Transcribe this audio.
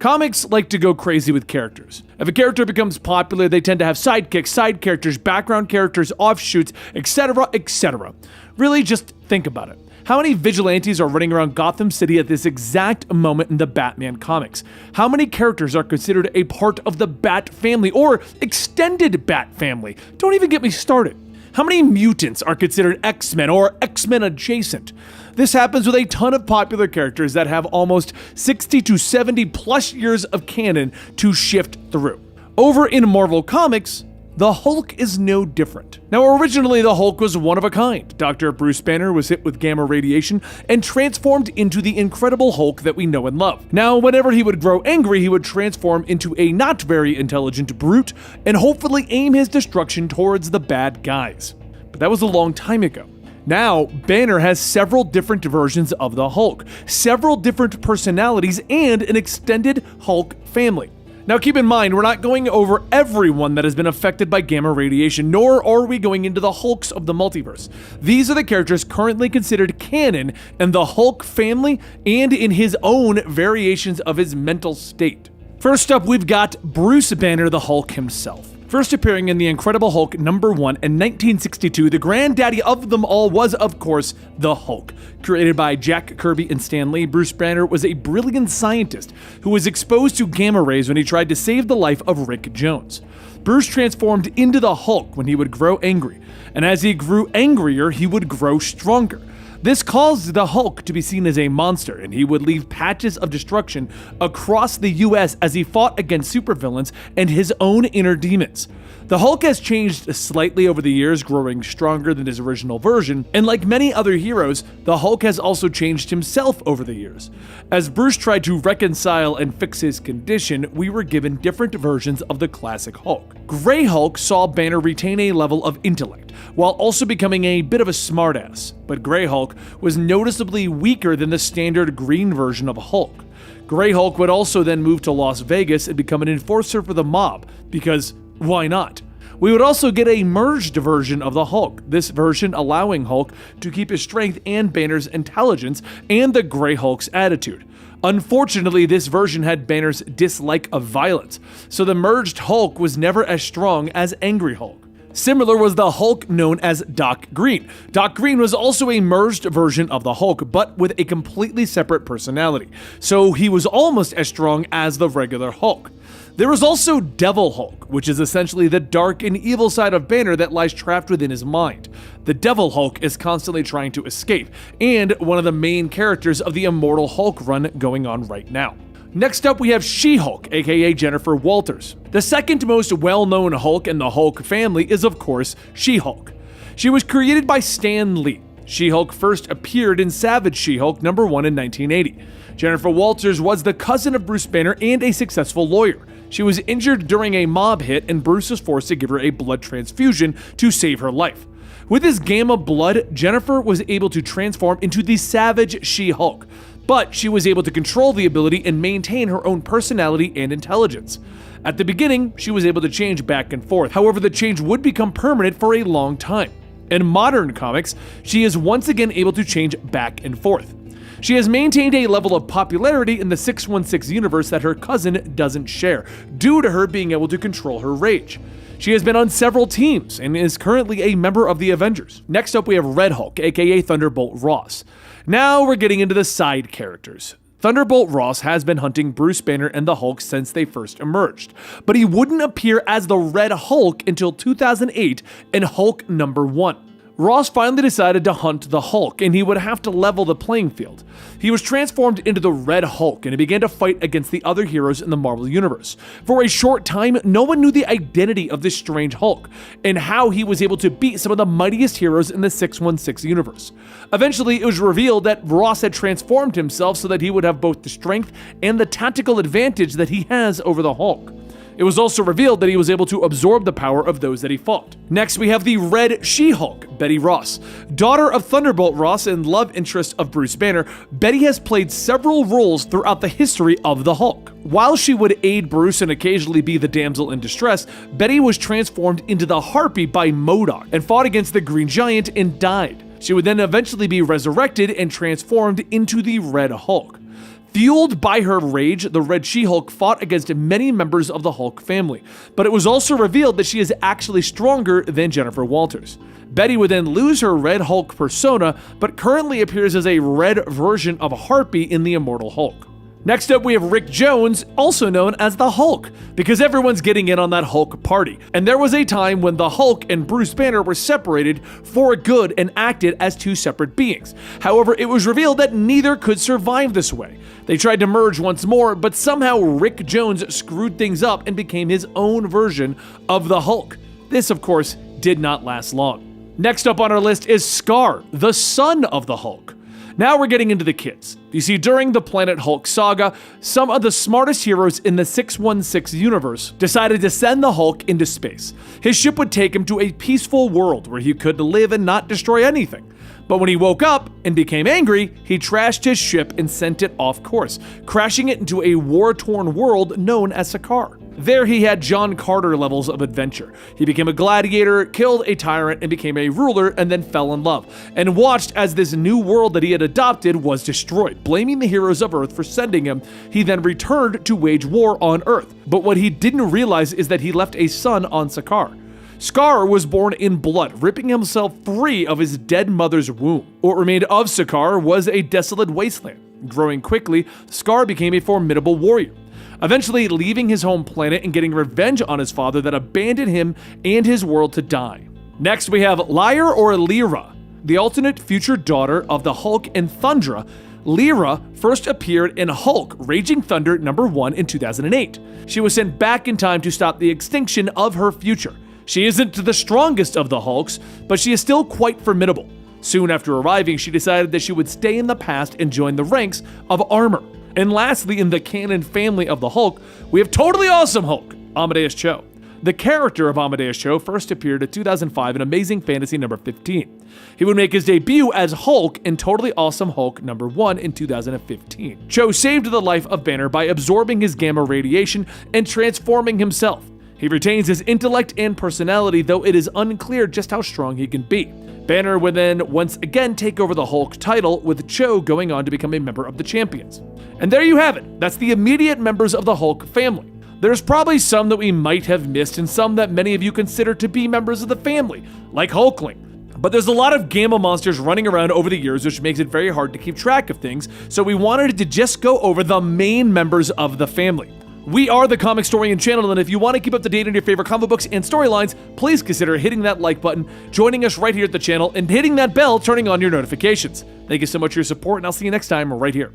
Comics like to go crazy with characters. If a character becomes popular, they tend to have sidekicks, side characters, background characters, offshoots, etc., etc. Really, just think about it. How many vigilantes are running around Gotham City at this exact moment in the Batman comics? How many characters are considered a part of the Bat family or extended Bat family? Don't even get me started. How many mutants are considered X-Men or X-Men adjacent? This happens with a ton of popular characters that have almost 60 to 70 plus years of canon to shift through. Over in Marvel Comics, the Hulk is no different. Now, originally the Hulk was one of a kind. Dr. Bruce Banner was hit with gamma radiation and transformed into the Incredible Hulk that we know and love. Now, whenever he would grow angry, he would transform into a not very intelligent brute and hopefully aim his destruction towards the bad guys. But that was a long time ago. Now, Banner has several different versions of the Hulk, several different personalities, and an extended Hulk family. Now keep in mind, we're not going over everyone that has been affected by gamma radiation, nor are we going into the Hulks of the multiverse. These are the characters currently considered canon in the Hulk family and in his own variations of his mental state. First up, we've got Bruce Banner, the Hulk himself. First appearing in The Incredible Hulk #1 in 1962, the granddaddy of them all was, of course, the Hulk. Created by Jack Kirby and Stan Lee, Bruce Banner was a brilliant scientist who was exposed to gamma rays when he tried to save the life of Rick Jones. Bruce transformed into the Hulk when he would grow angry, and as he grew angrier, he would grow stronger. This caused the Hulk to be seen as a monster, and he would leave patches of destruction across the US as he fought against supervillains and his own inner demons. The Hulk has changed slightly over the years, growing stronger than his original version, and like many other heroes, the Hulk has also changed himself over the years. As Bruce tried to reconcile and fix his condition, we were given different versions of the classic Hulk. Grey Hulk saw Banner retain a level of intellect, while also becoming a bit of a smartass, but Grey Hulk was noticeably weaker than the standard green version of Hulk. Grey Hulk would also then move to Las Vegas and become an enforcer for the mob, because why not? We would also get a merged version of the Hulk, this version allowing Hulk to keep his strength and Banner's intelligence and the Grey Hulk's attitude. Unfortunately, this version had Banner's dislike of violence, so the merged Hulk was never as strong as Angry Hulk. Similar was the Hulk known as Doc Green. Doc Green was also a merged version of the Hulk, but with a completely separate personality, so he was almost as strong as the regular Hulk. There was also Devil Hulk, which is essentially the dark and evil side of Banner that lies trapped within his mind. The Devil Hulk is constantly trying to escape, and one of the main characters of the Immortal Hulk run going on right now. Next up, we have She-Hulk, aka Jennifer Walters. The second most well-known Hulk in the Hulk family is, of course, She-Hulk. She was created by Stan Lee. She-Hulk first appeared in Savage She-Hulk #1 in 1980. Jennifer Walters was the cousin of Bruce Banner and a successful lawyer. She was injured during a mob hit, and Bruce was forced to give her a blood transfusion to save her life. With his gamma blood, Jennifer was able to transform into the Savage She-Hulk, but she was able to control the ability and maintain her own personality and intelligence. At the beginning, she was able to change back and forth, however the change would become permanent for a long time. In modern comics, she is once again able to change back and forth. She has maintained a level of popularity in the 616 universe that her cousin doesn't share, due to her being able to control her rage. She has been on several teams and is currently a member of the Avengers. Next up, we have Red Hulk, aka Thunderbolt Ross. Now we're getting into the side characters. Thunderbolt Ross has been hunting Bruce Banner and the Hulk since they first emerged, but he wouldn't appear as the Red Hulk until 2008 in Hulk #1. Ross finally decided to hunt the Hulk, and he would have to level the playing field. He was transformed into the Red Hulk, and he began to fight against the other heroes in the Marvel Universe. For a short time, no one knew the identity of this strange Hulk, and how he was able to beat some of the mightiest heroes in the 616 universe. Eventually, it was revealed that Ross had transformed himself so that he would have both the strength and the tactical advantage that he has over the Hulk. It was also revealed that he was able to absorb the power of those that he fought. Next, we have the Red She-Hulk, Betty Ross. Daughter of Thunderbolt Ross and love interest of Bruce Banner, Betty has played several roles throughout the history of the Hulk. While she would aid Bruce and occasionally be the damsel in distress, Betty was transformed into the Harpy by MODOK and fought against the Green Giant and died. She would then eventually be resurrected and transformed into the Red Hulk. Fueled by her rage, the Red She-Hulk fought against many members of the Hulk family, but it was also revealed that she is actually stronger than Jennifer Walters. Betty would then lose her Red Hulk persona, but currently appears as a red version of Harpy in the Immortal Hulk. Next up, we have Rick Jones, also known as the Hulk, because everyone's getting in on that Hulk party. And there was a time when the Hulk and Bruce Banner were separated for good and acted as two separate beings. However, it was revealed that neither could survive this way. They tried to merge once more, but somehow Rick Jones screwed things up and became his own version of the Hulk. This, of course, did not last long. Next up on our list is Scar, the son of the Hulk. Now we're getting into the kids. You see, during the Planet Hulk saga, some of the smartest heroes in the 616 universe decided to send the Hulk into space. His ship would take him to a peaceful world where he could live and not destroy anything. But when he woke up and became angry, he trashed his ship and sent it off course, crashing it into a war-torn world known as Sakaar. There he had John Carter levels of adventure. He became a gladiator, killed a tyrant, and became a ruler, and then fell in love, and watched as this new world that he had adopted was destroyed. Blaming the heroes of Earth for sending him, he then returned to wage war on Earth. But what he didn't realize is that he left a son on Sakaar. Scar was born in blood, ripping himself free of his dead mother's womb. What remained of Sakaar was a desolate wasteland. Growing quickly, Scar became a formidable warrior, eventually leaving his home planet and getting revenge on his father that abandoned him and his world to die. Next, we have Lyra or Lyra, the alternate future daughter of the Hulk and Thundra. Lyra first appeared in Hulk Raging Thunder #1 in 2008. She was sent back in time to stop the extinction of her future. She isn't the strongest of the Hulks, but she is still quite formidable. Soon after arriving, she decided that she would stay in the past and join the ranks of Armor. And lastly, in the canon family of the Hulk, we have Totally Awesome Hulk, Amadeus Cho. The character of Amadeus Cho first appeared in 2005 in Amazing Fantasy #15. He would make his debut as Hulk in Totally Awesome Hulk #1 in 2015. Cho saved the life of Banner by absorbing his gamma radiation and transforming himself. He retains his intellect and personality, though it is unclear just how strong he can be. Banner would then once again take over the Hulk title, with Cho going on to become a member of the Champions. And there you have it. That's the immediate members of the Hulk family. There's probably some that we might have missed and some that many of you consider to be members of the family, like Hulkling. But there's a lot of gamma monsters running around over the years, which makes it very hard to keep track of things, so we wanted to just go over the main members of the family. We are the Comicstorian channel, and if you want to keep up to date on your favorite comic books and storylines, please consider hitting that like button, joining us right here at the channel, and hitting that bell, turning on your notifications. Thank you so much for your support, and I'll see you next time right here.